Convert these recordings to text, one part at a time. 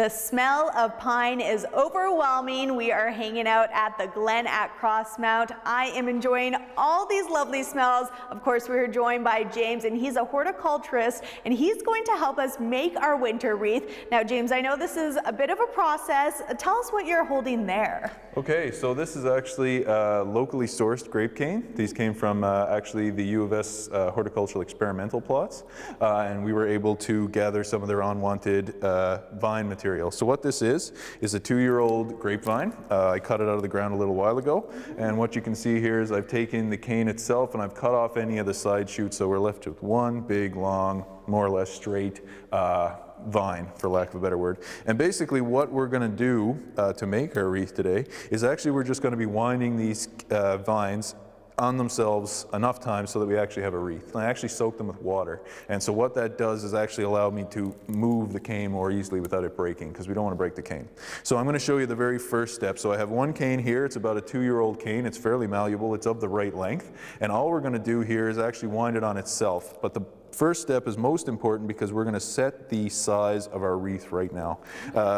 The smell of pine is overwhelming. We are hanging out at the Glen at Crossmount. I am enjoying all these lovely smells. Of course, we're joined by James, and he's a horticulturist, and he's going to help us make our winter wreath. Now, James, I know this is a bit of a process. Tell us what you're holding there. Okay, so this is actually locally sourced grape cane. These came from actually the U of S horticultural experimental plots, and we were able to gather some of their unwanted vine material. So what this is a 2-year-old grapevine. I cut it out of the ground a little while ago, and what you can see here is I've taken the cane itself and I've cut off any of the side shoots, so we're left with one big, long, more or less straight vine, for lack of a better word. And basically what we're going to do to make our wreath today is actually we're just going to be winding these vines on themselves enough time so that we actually have a wreath. And I actually soak them with water. And so what that does is actually allow me to move the cane more easily without it breaking, because we don't want to break the cane. So I'm going to show you the very first step. So I have one cane here. It's about a 2-year-old cane. It's fairly malleable. It's of the right length. And all we're going to do here is actually wind it on itself. But the first step is most important because we're going to set the size of our wreath right now.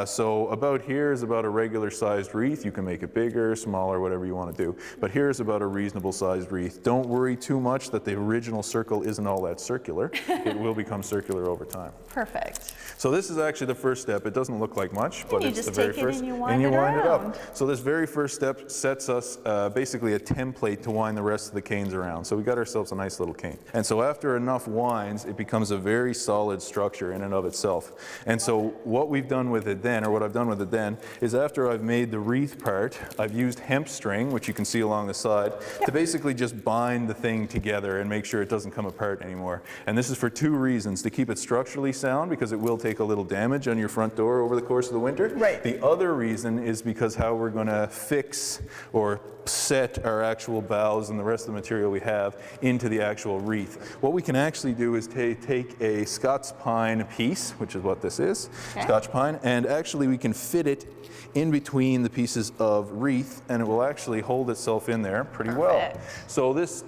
So about here is about a regular sized wreath. You can make it bigger, smaller, whatever you want to do. But here's about a reasonable sized wreath. Don't worry too much that the original circle isn't all that circular. It will become circular over time. Perfect. So this is actually the first step. It doesn't look like much, but it's the very first. And you wind it up. So this very first step sets us basically a template to wind the rest of the canes around. So we got ourselves a nice little cane. And so after enough winds, it becomes a very solid structure in and of itself. And so what we've done with it then, or what I've done with it then, is after I've made the wreath part, I've used hemp string, which you can see along the side, to basically just bind the thing together and make sure it doesn't come apart anymore. And this is for 2 reasons: to keep it structurally sound, because it will take a little damage on your front door over the course of the winter. Right. The other reason is because how we're going to fix or set our actual boughs and the rest of the material we have into the actual wreath. What we can actually do is take a Scots pine piece, which is what this is, Scotch pine, and actually we can fit it in between the pieces of wreath, and it will actually hold itself in there pretty well. So this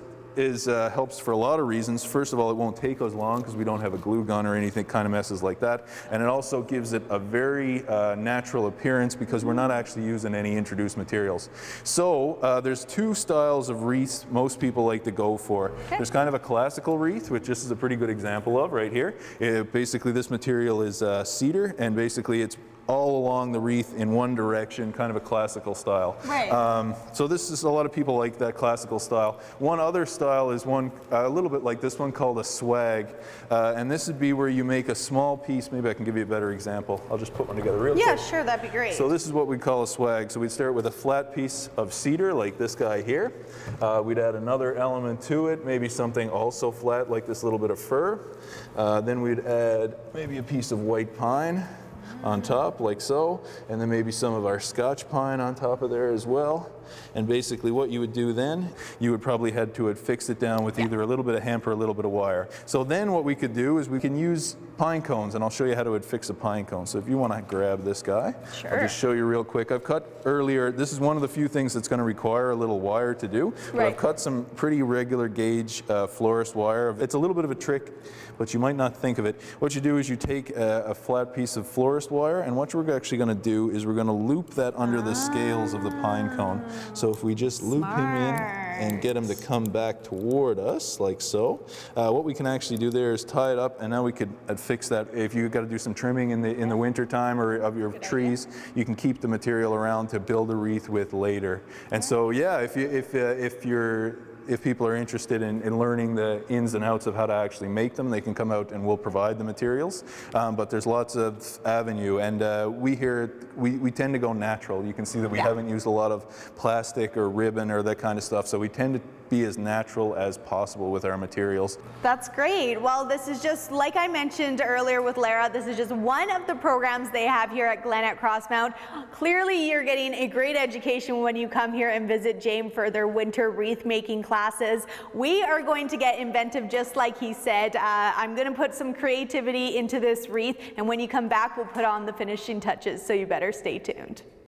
helps for a lot of reasons. First of all, it won't take us long because we don't have a glue gun or anything kind of messes like that. And it also gives it a very natural appearance because we're not actually using any introduced materials. So there's 2 styles of wreaths most people like to go for. There's kind of a classical wreath, which this is a pretty good example of right here. Basically this material is cedar, and basically it's all along the wreath in one direction, kind of a classical style. Right. So this is, a lot of people like that classical style. One other style is one a little bit like this one called a swag, and this would be where you make a small piece. Maybe I can give you a better example. I'll just put one together real quick. Yeah, sure, that'd be great. So this is what we call a swag. So we'd start with a flat piece of cedar like this guy here. We'd add another element to it, maybe something also flat like this little bit of fir. Then we'd add maybe a piece of white pine on top, like so, and then maybe some of our Scotch pine on top of there as well. And basically what you would do then, you would probably had to fix it down with either a little bit of hemp or a little bit of wire. So then what we could do is we can use pine cones, and I'll show you how to fix a pine cone. So if you want to grab this guy, I'll just show you real quick. I've cut earlier, this is one of the few things that's going to require a little wire to do. But I've cut some pretty regular gauge florist wire. It's a little bit of a trick, but you might not think of it. What you do is you take a flat piece of florist wire, and what we're actually going to do is we're going to loop that under the scales of the pine cone. So if we just loop him in and get him to come back toward us, like so, what we can actually do there is tie it up, and now we could fix that. If you've got to do some trimming in the winter time or of your trees, you can keep the material around to build a wreath with later. And so, yeah, if people are interested in learning the ins and outs of how to actually make them, they can come out and we'll provide the materials. But there's lots of avenue, and we tend to go natural. You can see that we haven't used a lot of plastic or ribbon or that kind of stuff, so we tend to be as natural as possible with our materials. That's great. Well, this is just, like I mentioned earlier with Lara, this is just one of the programs they have here at Glen at Crossmount. Clearly, you're getting a great education when you come here and visit James for their winter wreath making classes. We are going to get inventive, just like he said. I'm going to put some creativity into this wreath, and when you come back, we'll put on the finishing touches, so you better stay tuned.